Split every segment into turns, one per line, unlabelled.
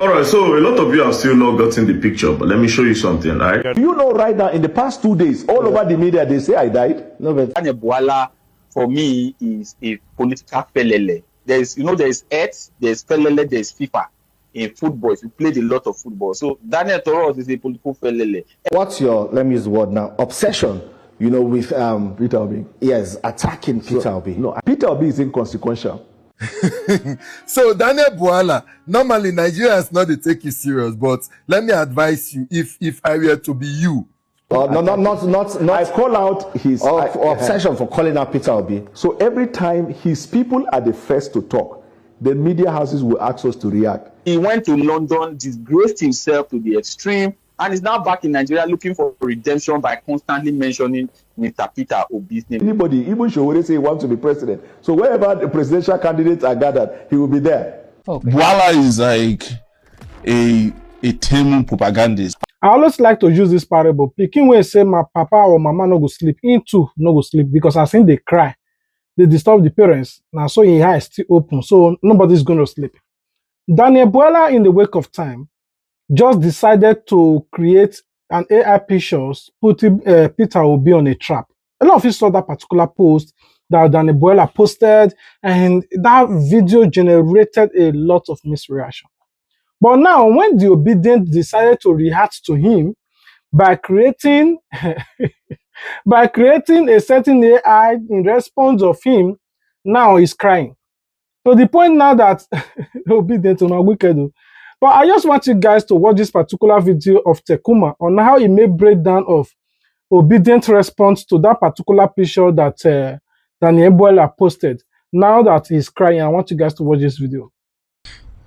All right, so a lot of you have still not gotten the picture, but let me show you something, right?
Do you know right now, in the past 2 days, all over the media, they say I died?
No, but Daniel BWALA, for me, is a political felele. There's Earth, there's felele, there's FIFA. In football, if you played a lot of football. So Daniel Toros is a political felele.
What's your, let me use the word now, obsession, with
Peter Obi.
yes, attacking Peter Obi?
No, Peter Obi is inconsequential.
So Daniel BWALA, normally Nigerians not they take you serious, but let me advise you, if I were to be you.
Not
I call out his
obsession for calling out Peter Obi.
So every time his people are the first to talk, the media houses will ask us to react.
He went to London, disgraced himself to the extreme, and is now back in Nigeria looking for redemption by constantly mentioning Mr. Peter Obi's name.
Anybody, even Showore, say he wants to be president. So wherever the presidential candidates are gathered, he will be there.
Okay. BWALA is like a term propagandist.
I always like to use this parable. Pikin wey say my papa or mama no go sleep, him too no go sleep, because as him dey cry, they disturb the parents. Now so his eye is still open, so nobody's going to sleep. Daniel BWALA, in the wake of time, just decided to create an AI pictures putting Peter Obi on a trap. A lot of you saw that particular post that Daniel BWALA posted, and that video generated a lot of misreaction. But now, when the obedient decided to react to him by creating a certain AI in response of him, now he's crying. To the point now that obedient is wicked. But I just want you guys to watch this particular video of Tekuma on how he made breakdown of obedient response to that particular picture that Daniel BWALA posted. Now that he's crying, I want you guys to watch this video.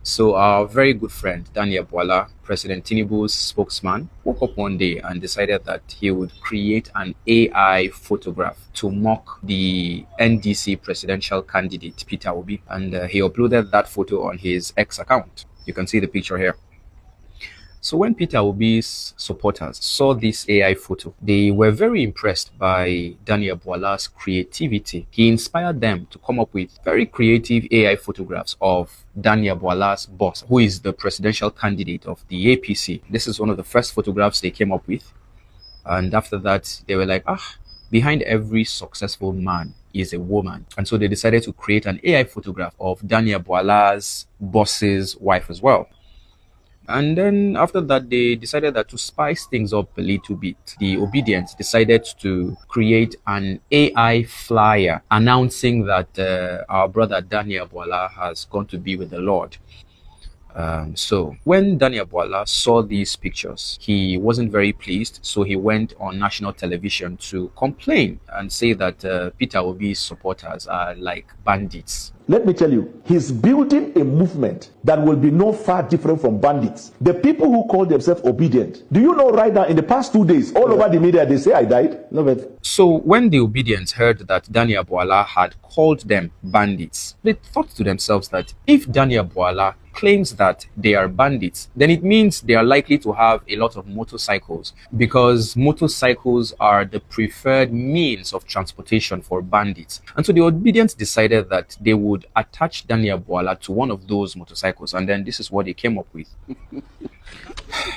So our very good friend, Daniel BWALA, President Tinubu's spokesman, woke up one day and decided that he would create an AI photograph to mock the NDC presidential candidate, Peter Obi. And he uploaded that photo on his X account. You can see the picture here. So when Peter Obi's supporters saw this AI photo, they were very impressed by Daniel BWALA's creativity. He inspired them to come up with very creative AI photographs of Daniel BWALA's boss, who is the presidential candidate of the APC. This is one of the first photographs they came up with. And after that, they were like, behind every successful man is a woman. And so they decided to create an AI photograph of Daniel BWALA's boss's wife as well. And then after that, they decided that to spice things up a little bit, the Obedience decided to create an AI flyer announcing that our brother Daniel BWALA has gone to be with the Lord. So when Daniel BWALA saw these pictures, he wasn't very pleased. So he went on national television to complain and say that Peter Obi's supporters are like bandits.
Let me tell you, he's building a movement that will be no far different from bandits. The people who call themselves obedient. Do you know right now, in the past 2 days, all over the media, they say I died?
No, but
So when the Obedience heard that Daniel BWALA had called them bandits, they thought to themselves that if Daniel BWALA claims that they are bandits, then it means they are likely to have a lot of motorcycles, because motorcycles are the preferred means of transportation for bandits. And so the Obedience decided that they would attach Daniel BWALA to one of those motorcycles, and then this is what they came up with.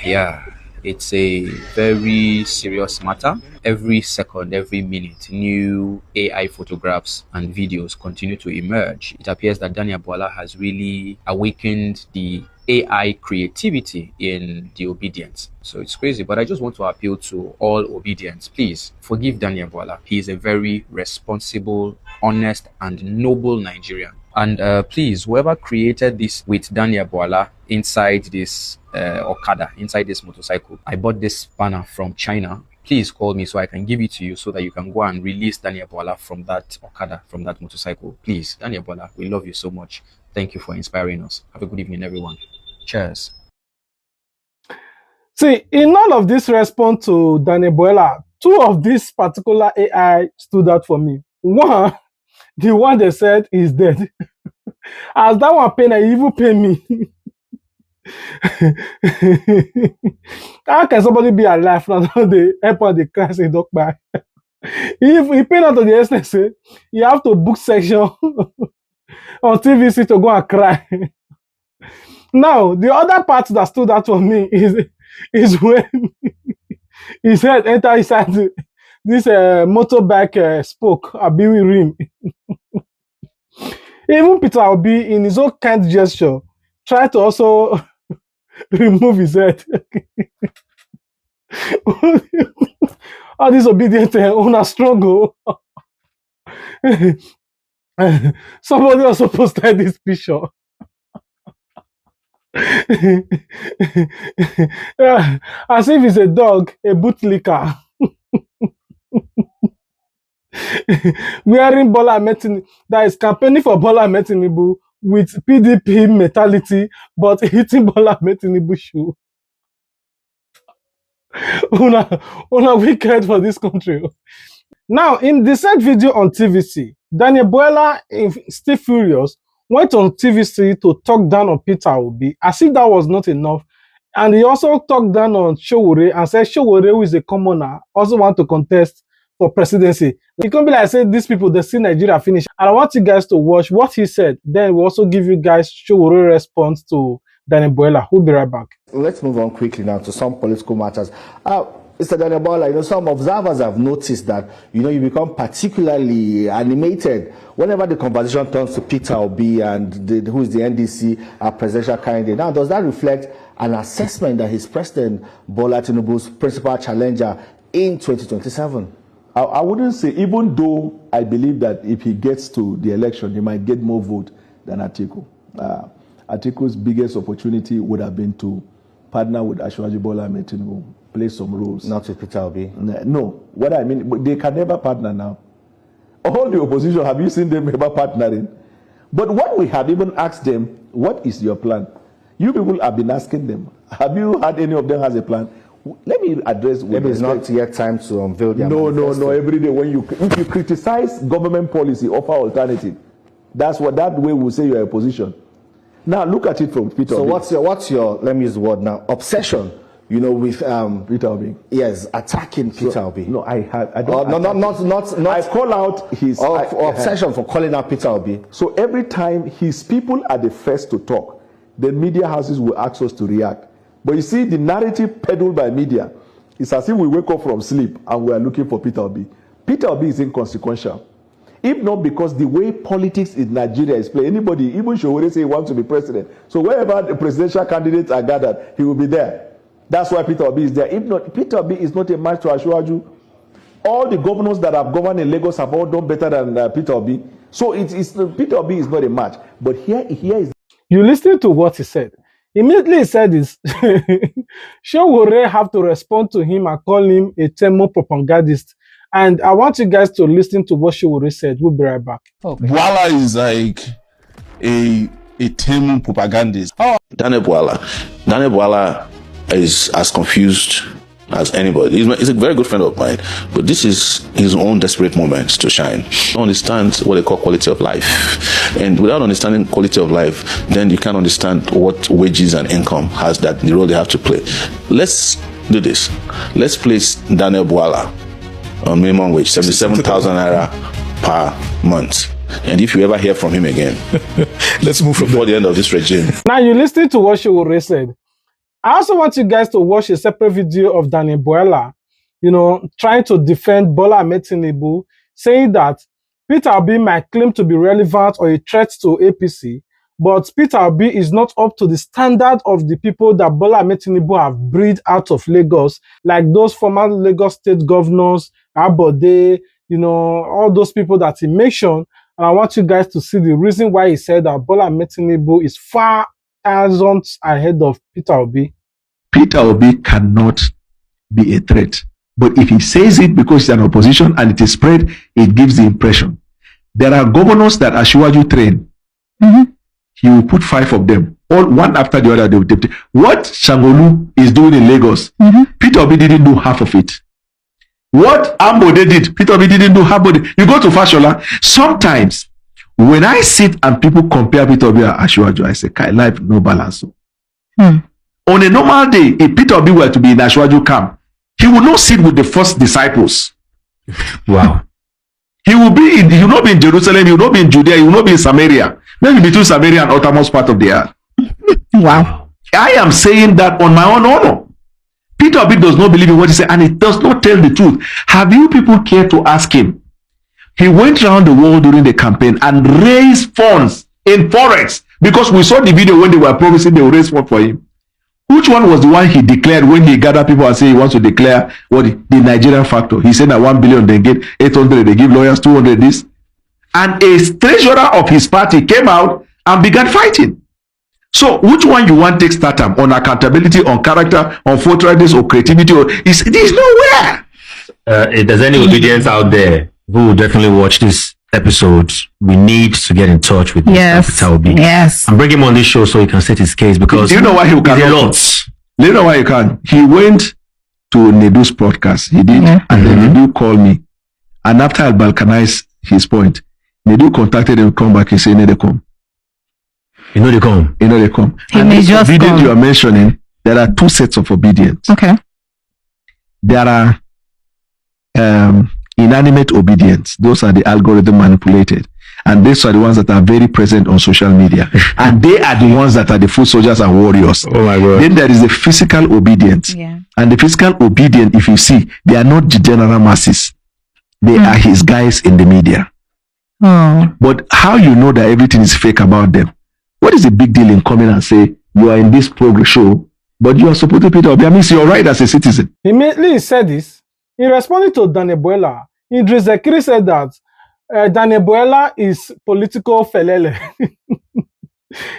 Yeah, it's a very serious matter. Every second, every minute, new AI photographs and videos continue to emerge. It appears that Daniel BWALA has really awakened the AI creativity in the Obedience. So it's crazy, but I just want to appeal to all Obedience. Please forgive Daniel BWALA. He is a very responsible, honest, and noble Nigerian. And please, whoever created this with Daniel BWALA inside this Okada, inside this motorcycle, I bought this banner from China. Please call me so I can give it to you so that you can go and release Daniel BWALA from that Okada, from that motorcycle. Please, Daniel BWALA, we love you so much. Thank you for inspiring us. Have a good evening, everyone. Cheers.
See, in all of this response to Daniel BWALA, two of these particular AI stood out for me. One, the one they said is dead. As that one pain, I even pay me. How can somebody be alive now? They help on the crash they don't buy. If he pain out to the essence, you have to book section on TVC to go and cry. Now, the other part that stood out for me is when his head enter inside this motorbike spoke, Abiwi rim. Even Peter Obi, in his own kind gesture, tried to also remove his head. All this obedient owner struggle. Somebody also posted this picture. As if it's a dog, a bootlicker. Wearing Bola Ahmed, that is campaigning for Bola Ahmed Tinubu with PDP mentality, but hitting Bola Ahmed Tinubu shoe. Una wicked for this country. Now, in the said video on TVC, Daniel Bwala, still furious, went on TVC to talk down on Peter Obi, as if that was not enough. And he also talked down on Sowore and said Sowore, who is a commoner, also want to contest for presidency. It can be like, I said, these people, they see Nigeria finish. And I want you guys to watch what he said. Then we'll also give you guys Sowore response to Daniel Bwala. We'll be right back.
Let's move on quickly now to some political matters. Mr. Daniel Bwala, some observers have noticed that, you become particularly animated whenever the conversation turns to Peter Obi and who is the NDC presidential candidate. Now, does that reflect an assessment that he's President Bola Tinubu's principal challenger in 2027?
I wouldn't say, even though I believe that if he gets to the election, he might get more vote than Atiku. Atiku's biggest opportunity would have been to partner with Asiwaju Bola Ahmed Tinubu, play some roles.
Not with Peter Obi?
No. What I mean, they can never partner now. All the opposition, have you seen them ever partnering? But what we have even asked them, what is your plan? You people have been asking them. Have you had any of them has a plan? Let me address.
Maybe it's not yet time to unveil their
No. Every day if you criticize government policy, offer alternative. That way we'll say you're opposition. Now look at it from Peter.
So
Obi.
what's your let me use the word now, obsession? With
Peter Obi.
Yes, attacking Peter Obi.
No, I don't.
Not.
I call out his
obsession for calling out Peter Obi.
So every time his people are the first to talk, the media houses will ask us to react. But you see, the narrative peddled by media, it's as if we wake up from sleep and we are looking for Peter Obi. Peter Obi is inconsequential. If not because the way politics in Nigeria is played, anybody, even Sowore say he wants to be president. So wherever the presidential candidates are gathered, he will be there. That's why Peter Obi is there. If not, Peter Obi is not a match to Asiwaju. All the governors that have governed in Lagos have all done better than Peter Obi. So Peter Obi is not a match. But here is.
You listen to what he said. Immediately he said this. Sowore have to respond to him and call him a thermo propagandist. And I want you guys to listen to what Sowore said. We'll be right back.
Okay. Bwala is like a thermo propagandist.
Daniel Bwala is as confused as anybody. He's a very good friend of mine, but this is his own desperate moment to shine. He understands what they call quality of life, and without understanding quality of life, then you can't understand what wages and income has, that the role they have to play. Let's do this. Let's place Daniel Bwala on minimum wage, 77,000 naira per month. And if you ever hear from him again, let's move before the end of this regime.
Now you listen to what Sowore said. I also want you guys to watch a separate video of Daniel Bwala, trying to defend Bola Ahmed Tinubu, saying that Peter Obi might claim to be relevant or a threat to APC, but Peter Obi is not up to the standard of the people that Bola Ahmed Tinubu have bred out of Lagos, like those former Lagos state governors, Abode, all those people that he mentioned. And I want you guys to see the reason why he said that Bola Ahmed Tinubu is far thousands ahead of Peter Obi.
Peter Obi cannot be a threat. But if he says it because he's an opposition and it is spread, it gives the impression. There are governors that Asiwaju train. He will put 5 of them, all one after the other. They will take. What Shangolu is doing in Lagos, Peter Obi didn't do half of it. What Ambode did, Peter Obi didn't do half of it. You go to Fashola, sometimes when I sit and people compare Peter Obi and Asiwaju, I say, life no balance. On a normal day, if Peter Obi were to be in Asiwaju camp, he will not sit with the first disciples. Wow. He will not be in Jerusalem, he will not be in Judea, he will not be in Samaria. Maybe between Samaria and uttermost part of the earth. Wow. I am saying that on my own honor. Peter Obi does not believe in what he said, and he does not tell the truth. Have you people cared to ask him? He went around the world during the campaign and raised funds in forex, because we saw the video when they were promising they would raise funds for him. Which one was the one he declared when he gathered people and said he wants to declare what the Nigerian factor? He said that 1 billion, they get 800, they give lawyers 200 this. And a treasurer of his party came out and began fighting. So which one you want take startup on accountability, on character, on forthrightness, or creativity? Or there's nowhere.
If there's any obedience out there who will definitely watch this episode, we need to get in touch with Mr. Obi.
Yes.
And bring him on this show so he can state his case, because
do you know why he cannot? Do you know why he can't? He went to Nedu's podcast. He did, and then Nedu called me. And after I balkanized his point, Nedu contacted him, come back, he said, they come.
You know they come.
You know they come.
He
and
may
this
just
obedience
come.
you are mentioning, there are two sets of obedience.
Okay.
There are inanimate obedience. Those are the algorithm manipulated. And these are the ones that are very present on social media. And they are the ones that are the foot soldiers and warriors.
Oh my God.
Then there is the physical obedience.
Yeah.
And the physical obedience, if you see, they are not the general masses. They are his guys in the media.
Oh.
But how you know that everything is fake about them? What is the big deal in coming and say, you are in this program show, but you are supporting Peter Obi? I mean, you're right as a citizen.
Immediately said this. In responding to Daniel Bwala, Idris Zekiri said that Daniel Bwala is political felele.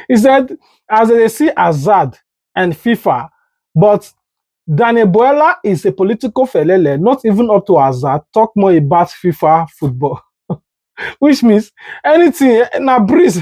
He said, as they see Azad and FIFA, but Daniel Bwala is a political felele, not even up to Azad, talk more about FIFA football. Which means anything, now breeze,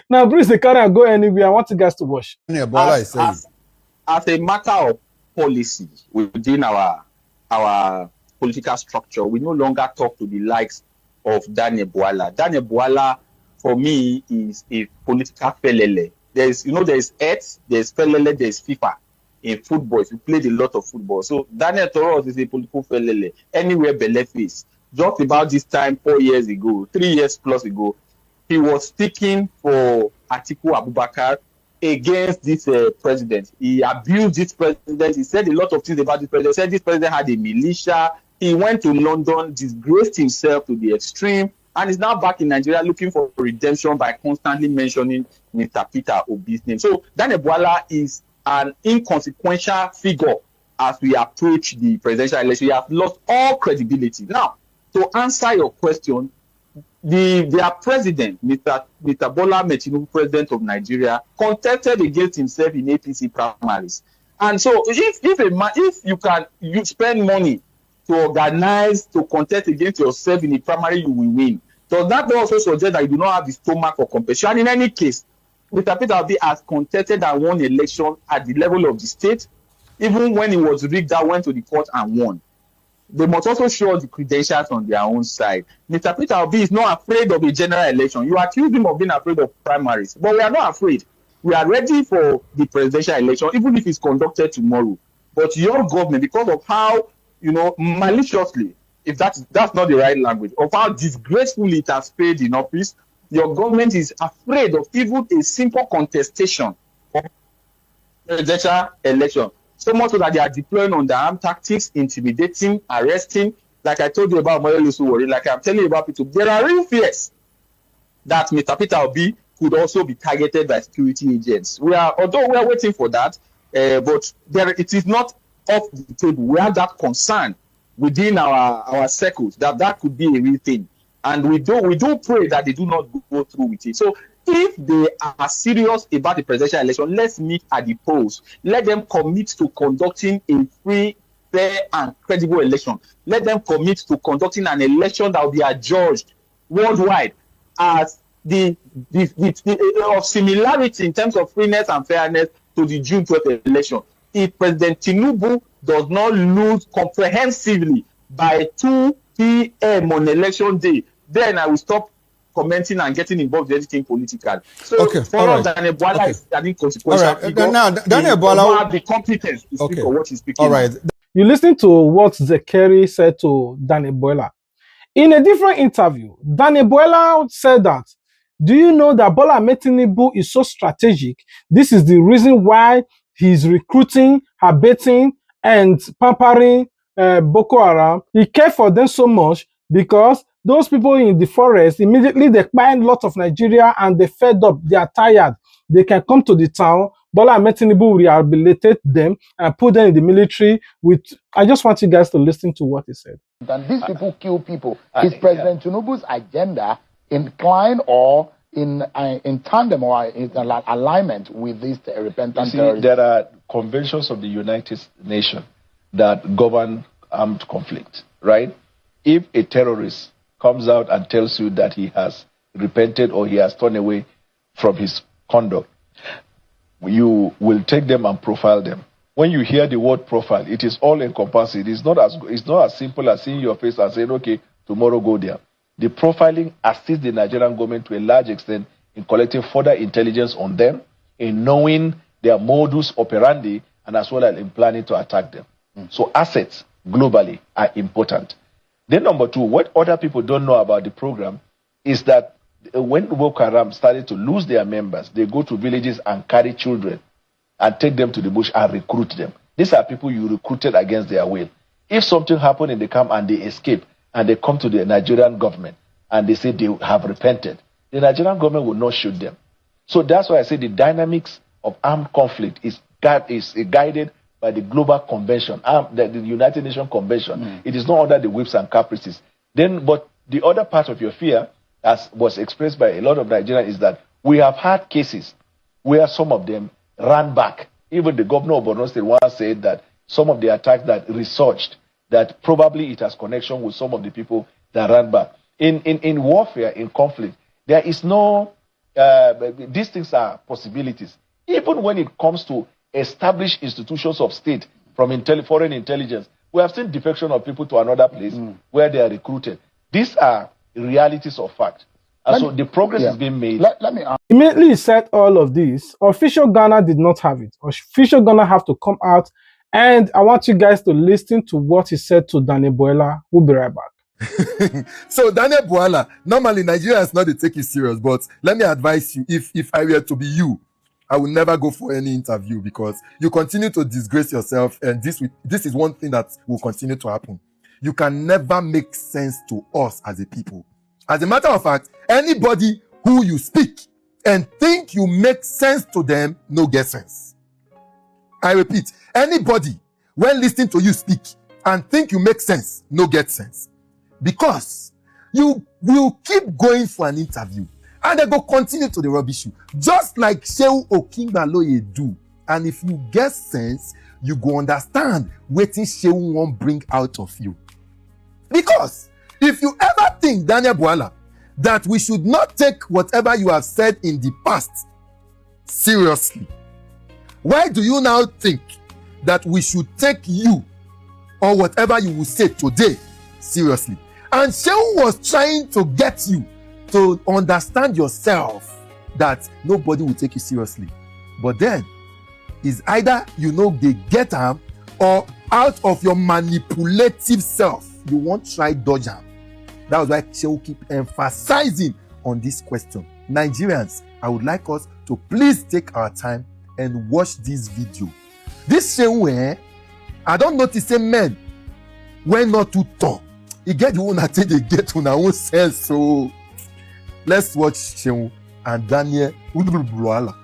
they can't go anywhere. I want you guys to watch.
As a matter of policy within our political structure, we no longer talk to the likes of Daniel Bwala. Daniel Bwala, for me, is a political felele. There's Earth, there's felele, there's FIFA in football. If you played a lot of football, so Daniel Toros is a political felele. Anywhere belle face. Just about this time, 4 years ago, 3 years plus ago, he was speaking for Atiku Abubakar against this president. He abused this president. He said a lot of things about this president. He said this president had a militia. He went to London, disgraced himself to the extreme, and is now back in Nigeria looking for redemption by constantly mentioning Mr. Peter Obi's name. So Daniel Bwala is an inconsequential figure as we approach the presidential election. He has lost all credibility. Now, to answer your question, their president, Mr. Bola Tinubu, president of Nigeria, contested against himself in APC primaries. And so if you spend money to organize, to contest against yourself in a primary, you will win. Does that also suggest that you do not have the stomach for competition? And in any case, Mr. Peter Obi has contested and won election at the level of the state. Even when he was rigged, that went to the court and won. They must also show the credentials on their own side. Mr. Peter Obi is not afraid of a general election. You accuse him of being afraid of primaries, but we are not afraid. We are ready for the presidential election, even if it's conducted tomorrow. But your government, because of how, maliciously, if that's not the right language, of how disgracefully it has failed in office, your government is afraid of even a simple contestation of presidential election. So much so that they are deploying on the armed tactics, intimidating, arresting. Like I told you about Moyo, like I'm telling you about people, there are real fears that Mr. Peter Obi could also be targeted by security agents. Although we are waiting for that, but it is not off the table. We have that concern within our circles that could be a real thing, and we do pray that they do not go through with it. So if they are serious about the presidential election, let's meet at the polls. Let them commit to conducting a free, fair, and credible election. Let them commit to conducting an election that will be adjudged worldwide as the of similarity in terms of freeness and fairness to the June 12th election. If President Tinubu does not lose comprehensively by 2 p.m. on election day, then I will stop commenting and getting involved in anything political. So, Daniel Bwala is an inconsequential figure.
Now, Daniel Bwala
have the competence to speak for what he's speaking.
All right.
You listen to what Zekiri said to Daniel Bwala. In a different interview, Daniel Bwala said that Do you know that Bola Ahmed Tinubu is so strategic? This is the reason why he's recruiting, habiting, and pampering Boko Haram. He cared for them so much because those people in the forest, immediately they find lots of Nigeria and they fed up, they are tired. They can come to the town. Bola Ahmed Tinubu will rehabilitate them and put them in the military. I just want you guys to listen to what he said.
And these people kill people. Is President Tinubu's agenda incline or in tandem or in alignment with this repentant terrorism?
There are conventions of the United Nations that govern armed conflict, right? If a terrorist comes out and tells you that he has repented or he has turned away from his conduct, you will take them and profile them. When you hear the word profile, it is all encompassing. It's not as simple as seeing your face and saying, okay, tomorrow go there. The profiling assists the Nigerian government to a large extent in collecting further intelligence on them, in knowing their modus operandi, and as well as in planning to attack them. So assets globally are important. Then number two, what other people don't know about the program is that when Boko Haram started to lose their members, they go to villages and carry children and take them to the bush and recruit them. These are people you recruited against their will. If something happened in the camp and they escape and they come to the Nigerian government and they say they have repented, the Nigerian government will not shoot them. So that's why I say the dynamics of armed conflict is guided by the Global Convention, the United Nations Convention. It is not under the whips and caprices. But the other part of your fear, as was expressed by a lot of Nigerians, is that we have had cases where some of them ran back. Even the governor of Borno State once said that some of the attacks that researched, that probably it has connection with some of the people that ran back. In warfare, in conflict, there is no, these things are possibilities. Even when it comes to established institutions of state from foreign intelligence, we have seen defection of people to another place where they are recruited. These are realities of fact. And so the progress is being made.
Let me
Immediately he said all of this, official Ghana did not have it. Official Ghana have to come out, and I want you guys to listen to what he said to Daniel Bwala. We'll be right back.
So Daniel Bwala, normally Nigeria is not to take you serious, but let me advise you, if I were to be you, I will never go for any interview because you continue to disgrace yourself, and this is one thing that will continue to happen. You can never make sense to us as a people. As a matter of fact, anybody who you speak and think you make sense to them, no get sense. I repeat, anybody when listening to you speak and think you make sense, no get sense. Because you will keep going for an interview and they go continue to the rubbish you, just like Shehu Okingbaloye do. And if you get sense, you go understand what Shehu won't bring out of you. Because if you ever think, Daniel Bwala, that we should not take whatever you have said in the past seriously, why do you now think that we should take you or whatever you will say today seriously? And Shehu was trying to get you to understand yourself that nobody will take you seriously. But then, it's either they get them, or out of your manipulative self, you won't try dodge them. That was why Shehu keep emphasizing on this question. Nigerians, I would like us to please take our time and watch this video. This Shehu, I don't notice a man when not too tall. He get the one that they get on our own sense. So let's watch Shehu and Daniel Bwala.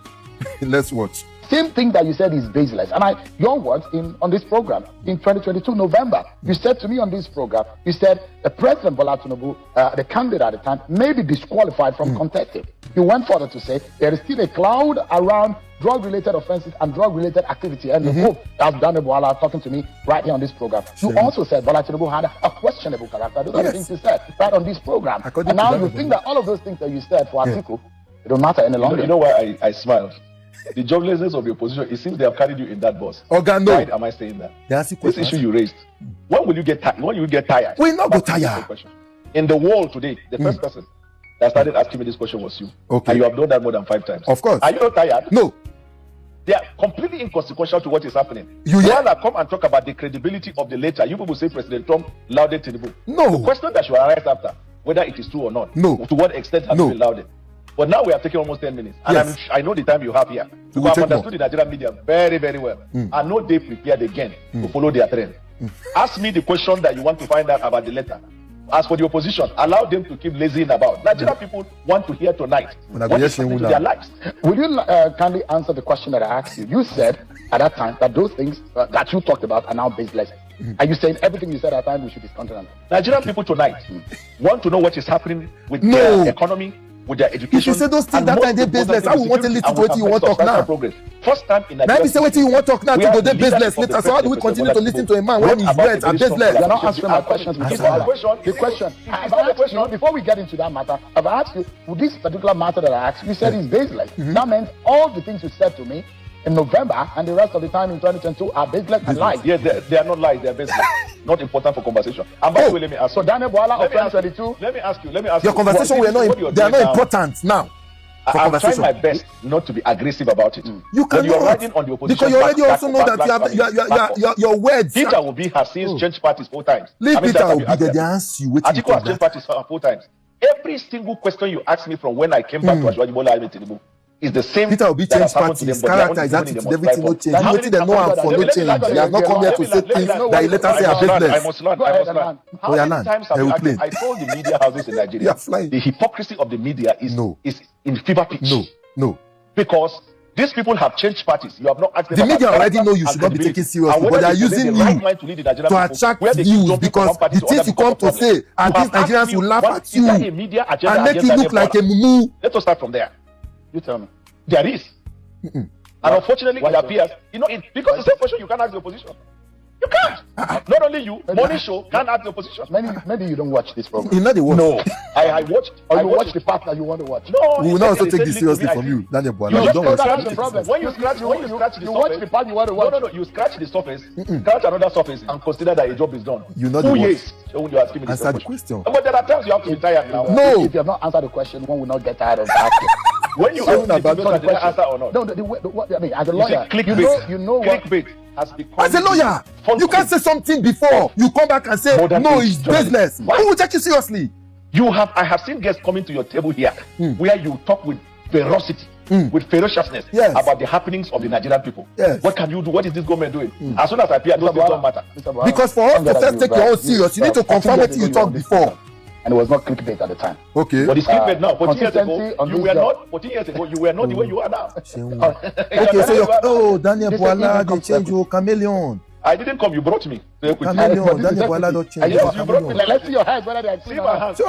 Let's watch.
Same thing that you said is baseless. And your words on this program in 2022 November, you said to me on this program, you said the President Bola Tinubu, the candidate at the time, may be disqualified from contesting. You went further to say there is still a cloud around drug-related offenses and drug-related activity. And you hope, as Daniel Bwala talking to me right here on this program, you also said Bola Tinubu had a questionable character. Those are the things you said right on this program. And now you think that all of those things that you said for Atiku, it don't matter any longer.
You know why I smiled? The joblessness of the opposition, it seems they have carried you in that bus.
Okay, no.
Why am I saying that? This issue you raised. When will you get tired? When will you get tired?
We not go tired.
In the world today, the first person that started asking me this question was you. Okay. And you have done that more than 5 times.
Of course.
Are you not tired?
No.
They are completely inconsequential to what is happening. You come and talk about the credibility of the letter. You people say President Trump lauded Tinubu.
No.
The question that should arise after, whether it is true or not.
No.
To what extent has it been lauded? But now we are taking almost 10 minutes. And
Yes.
I know the time you have here.
We
You
will
have
take
understood the Nigerian media very, very well. And no day prepared again to follow their trend. Ask me the question that you want to find out about the letter. As for the opposition, allow them to keep lazying about. Nigerian people want to hear tonight what is happening to their lives.
Will you kindly answer the question that I asked you? You said at that time that those things that you talked about are now baseless. Are you saying everything you said at that time we should discontinent?
Nigerian people tonight want to know what is happening with their economy, with their education.
If you say those things that time, they business. I will want to listen to what you want to talk now.
Progress. First time in
Now,
Nigeria.
if you say what you want to talk now, to go the business later. So how do we continue to listen to a man when his words are baseless?
You're not answering my questions. The question. I've asked you, before we get into that matter, I've asked you, with this particular matter that I asked you, said it's baseless. That means all the things you said to me in November and the rest of the time in 2022 are baseless and lies.
Yes, they are not lies, they are baseless. Not important for conversation. And by the way, let me ask you.
So Daniel BWALA of 2022.
Let me ask you.
Your conversation they are not important now.
I'm trying my best not to be aggressive about it.
You
when you're
cannot,
riding on the opposition,
because you already also know that your words.
Peter Obi has since changed parties 4 times.
Leave Peter Obi, they answer you.
Atiku has changed parties 4 times. Every single question you asked me from when I came back to Asiwaju Bola Ahmed Tinubu is the same.
Peter Obi changed parties, character, his attitude, everything no change. How did they know him for no change? He has not come here to say things that he later say are baseless.
I must learn. How many times have I told the media houses in Nigeria the hypocrisy of the media is in fever pitch?
No.
Because these people have changed parties. You have not asked them.
The media already know you should not be taken seriously, but they are using you to attract views because the things you come to say, and these Nigerians will laugh at you and make you look like a mumu.
Let us start from there.
You tell me.
There is. And unfortunately, it appears, because the same question you can't ask the opposition. You can't. Not only you, Morning Show can't ask the opposition.
Maybe you don't watch this program.
You know the watch.
No, I watched.
Or you watch the part that you want to watch.
No,
we will not also take this seriously from you, Daniel BWALA.
You
don't watch.
that's the problem.
When you scratch the surface,
you watch the part you want to watch.
No. You scratch the surface, scratch another surface, and consider that a job is done.
You know
2
the
years. When you asking me
answer the question.
But there are times you have to be tired now.
No.
If you have not answered the question, one will not get tired of asking.
When you ask me about the answer or not?
No, I mean, as a lawyer, you know what?
Clickbait has become.
As a lawyer, you can't say something before you come back and say no, it's business. Who will take you seriously?
I have seen guests coming to your table here where you talk with ferocity, with ferociousness about the happenings of the Nigerian people.
Yes.
What can you do? What is this government doing? As soon as I appear, those things don't matter.
Because for us to first take your own serious, you need to confirm what you talked before.
And it was not clickbait at the time.
Okay.
But it's clickbait now. 14 years ago, you were not. 14 years ago, you were not the way you are now.
Okay, so Daniel BWALA, they change your chameleon.
I didn't come. You brought me.
Chameleon, Daniel BWALA don't change.
Yes, you brought me.
Let's see your hands. Whether they are
see my hands.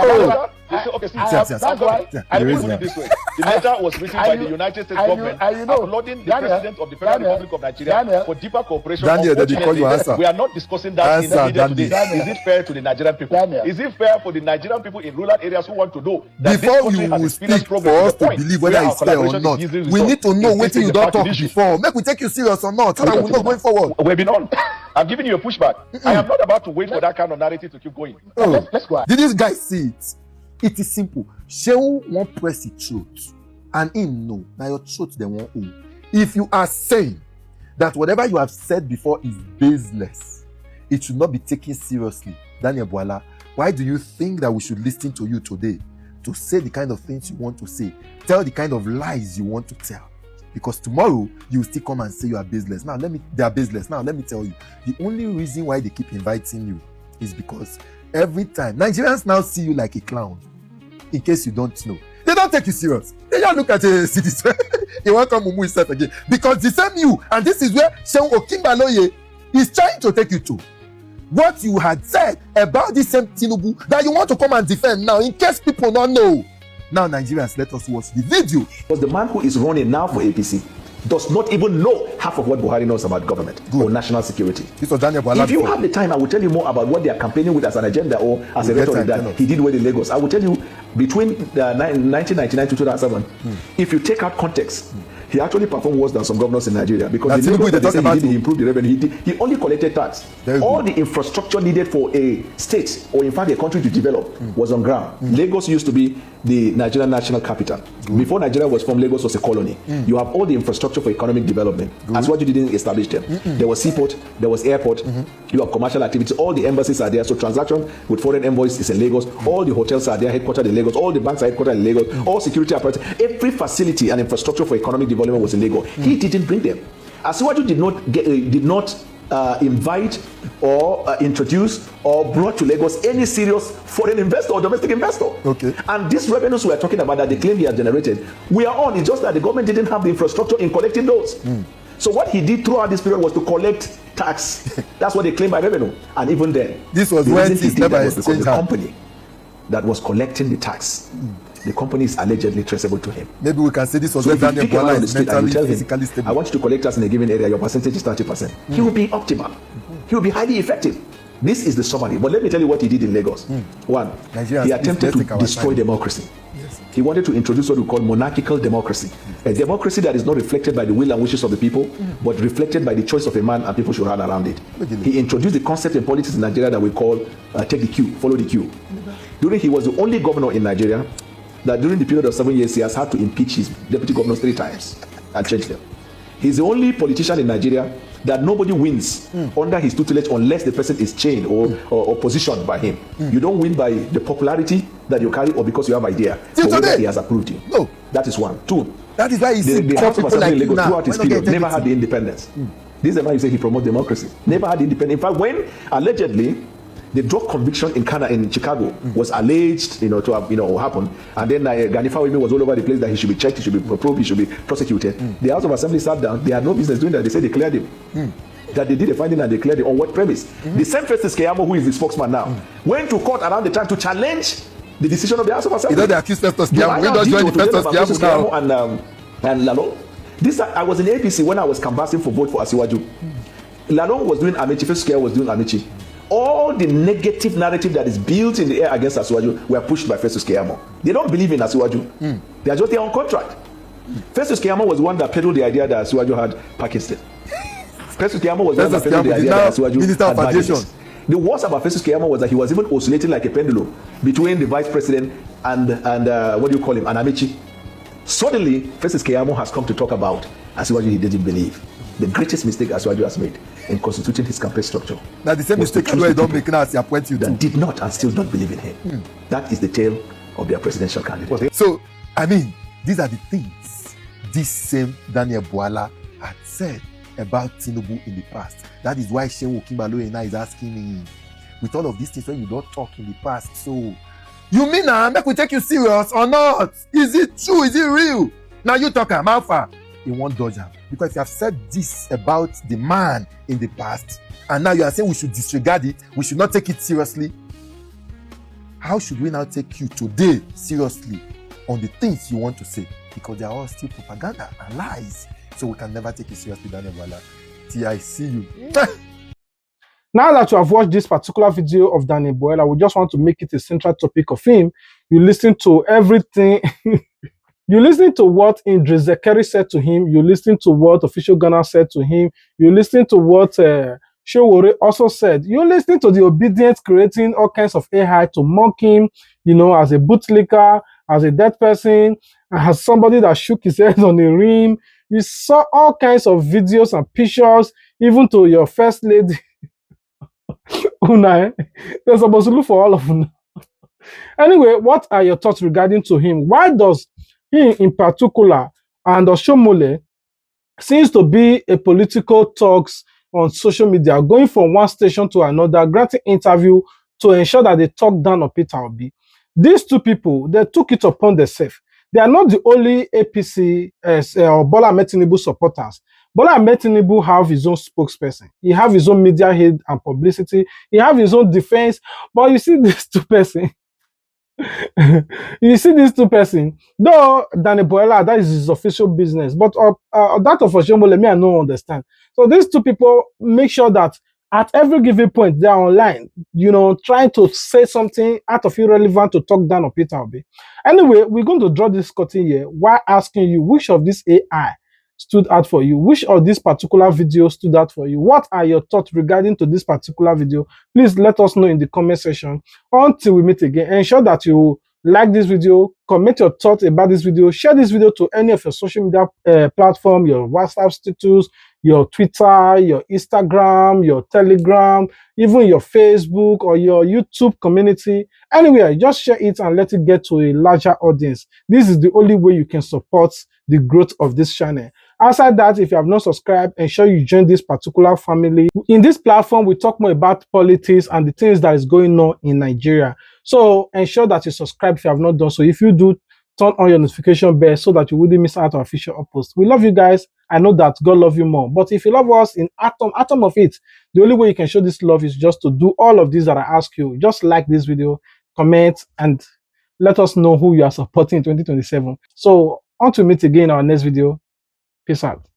Okay, see.
That's why.
I will put it this way. The letter was written by the United States government applauding the president of the Federal Republic of Nigeria for deeper cooperation.
Daniel, they call you answer.
We are not discussing that in the media today. Is it fair to the Nigerian people? Is it fair for the Nigerian people in rural areas who want to know that
before you will speak for us to believe whether it's fair or not? We need to know what you don't talk before. Make we take you serious or not. So that we're not going forward.
We've been on. I'm giving you a pushback. I am not about to wait for that kind of narrative to keep going.
Let's go.
Did this guy see it? It is simple. Shehu won't press the throat, and him no. Now your throat they won't own. If you are saying that whatever you have said before is baseless, it should not be taken seriously. Daniel BWALA, why do you think that we should listen to you today to say the kind of things you want to say, tell the kind of lies you want to tell? Because tomorrow you will still come and say you are baseless. They are baseless. Now let me tell you, the only reason why they keep inviting you is because every time Nigerians now see you like a clown. In case you don't know, they don't take you serious. They just look at a citizen. They won't come mumu himself again because the same you, and this is where Shehu Okimbaloye is trying to take you to. What you had said about this same Tinubu that you want to come and defend now, in case people don't know. Now Nigerians, let us watch the video.
Because the man who is running now for APC does not even know half of what Buhari knows about government or national security.
This was Daniel BWALA.
If you have the time, I will tell you more about what they are campaigning with as an agenda or as a rhetoric that he did with in Lagos. I will tell you between 1999 to 2007, if you take out context, He actually performed worse than some governors in Nigeria because
That's
the Lagos that they say
about
he improved the revenue. He only collected tax. All the infrastructure needed for a state or in fact a country to develop was on ground. Lagos used to be the Nigerian national capital. Before Nigeria was formed, Lagos was a colony. You have all the infrastructure for economic development. As what you didn't establish them. There was seaport, there was airport, you have commercial activities, all the embassies are there. So transaction with foreign envoys is in Lagos, all the hotels are there, headquartered in Lagos, all the banks are headquartered in Lagos, all security apparatus, every facility and infrastructure for economic development was in Lagos. He didn't bring them. Asiwaju did not invite or introduce or brought to Lagos any serious foreign investor or domestic investor.
Okay.
And these revenues we are talking about that they claim he has generated, we are on. It's just that the government didn't have the infrastructure in collecting those. So what he did throughout this period was to collect tax. That's what they claim by revenue. And even then,
this was
the
when
reason he did that was because the
hand.
company that was collecting the tax, the company is allegedly traceable to him.
Maybe we can say this was
So
when
if you
Daniel
pick him
Bwala
on the
is
street and you tell
mentally,
him,
physically stable.
I want you to collect tax in a given area, your percentage is 30%. He will be optimal. He will be highly effective. This is the summary. But let me tell you what he did in Lagos. One, he attempted to destroy democracy.
Yes.
He wanted to introduce what we call monarchical democracy. A democracy that is not reflected by the will and wishes of the people, but reflected by the choice of a man and people should run around it. He introduced the concept in politics in Nigeria that we call take the queue, follow the queue. He was the only governor in Nigeria that during the period of 7 years, he has had to impeach his deputy governors 3 times and change them. He's the only politician in Nigeria that nobody wins under his tutelage unless the person is chained or positioned by him. You don't win by the popularity that you carry or because you have idea. But whether he has approved you.
No.
That is one. Two.
That is why you see
The House of Assembly
like
in Lagos throughout his period
get
never had the independence. This is the man you say he promotes democracy. Never had the independence. In fact, when allegedly the drug conviction in Chicago was alleged, to have, happened, and then Gani Fawemi was all over the place that he should be checked, he should be probed, he should be prosecuted. The House of Assembly sat down. They had no business doing that. They said they cleared him. That they did a finding and they cleared him. On what premise? The same Festus Keyamo, who is the spokesman now, went to court around the time to challenge the decision of the House of Assembly.
They accused Festus Keyamo. We don't join the Festus Keyamo
and Lalong. I was in APC when I was canvassing for vote for Asiwaju. Lalong was doing Amici, Festus Keyamo was doing Amici. All the negative narrative that is built in the air against Asiwaju were pushed by Festus Keyamo. They don't believe in Asiwaju. They are just there on contract. Festus Keyamo was the one that peddled the idea that Asiwaju had Parkinson. Festus Keyamo was the one that peddled the idea that Asiwaju had diabetes. The worst about Festus Keyamo was that he was even oscillating like a pendulum between the vice president and what do you call him, and Amici. Suddenly, Festus Keyamo has come to talk about Asiwaju he didn't believe. The greatest mistake Asiwaju has made in constituting his campaign structure.
Now the same mistake where don't make now as he appoint you to.
That did not and still don't believe in him. That is the tale of their presidential candidate.
So, I mean, these are the things this same Daniel Bwala had said about Tinubu in the past. That is why Shehu Kimbalo now is asking me, with all of these things when you don't talk in the past, so you mean make we take you serious or not? Is it true? Is it real? Now you talk how far? He won't dodge him. Because you have said this about the man in the past, and now you are saying we should disregard it, we should not take it seriously. How should we now take you today seriously on the things you want to say? Because they are all still propaganda and lies. So we can never take it seriously, Daniel Bwala. Till I see you.
Now that you have watched this particular video of Daniel Bwala, we just want to make it a central topic of him. You listen to everything. You listen to what Idris Zekeri said to him. You listen to what Official Ghana said to him. You listen to what Showore also said. You listen to the obedience creating all kinds of AI to mock him, as a bootlicker, as a dead person, as somebody that shook his head on a rim. You saw all kinds of videos and pictures, even to your first lady. Una, they're supposed to look for all of them. Anyway, what are your thoughts regarding to him? Why does he in particular and Oshomole seems to be a political talks on social media, going from one station to another, granting interview to ensure that they talk down on Peter Obi? These two people, they took it upon themselves. They are not the only APC or Bola Ahmed Tinubu supporters. Bola Ahmed Tinubu have his own spokesperson. He have his own media head and publicity. He have his own defense. But you see these two persons. You see these two persons, though Daniel Bwala, that is his official business, but that of Oshomole, me, I don't understand. So these two people make sure that at every given point they are online, trying to say something out of irrelevant to talk down on Peter Obi. Anyway, we're going to draw this curtain here while asking you which of these AI stood out for you? Which of this particular video stood out for you? What are your thoughts regarding to this particular video? Please let us know in the comment section. Until we meet again, ensure that you like this video, comment your thoughts about this video, share this video to any of your social media platform, your WhatsApp status, your Twitter, your Instagram, your Telegram, even your Facebook or your YouTube community. Anywhere, just share it and let it get to a larger audience. This is the only way you can support the growth of this channel. Outside that, if you have not subscribed, ensure you join this particular family. In this platform, we talk more about politics and the things that is going on in Nigeria. So ensure that you subscribe if you have not done so. If you do, turn on your notification bell so that you wouldn't miss out on official uploads. We love you guys. I know that God loves you more. But if you love us in atom of it, the only way you can show this love is just to do all of these that I ask you. Just like this video, comment, and let us know who you are supporting in 2027. So until we meet again in our next video, peace out.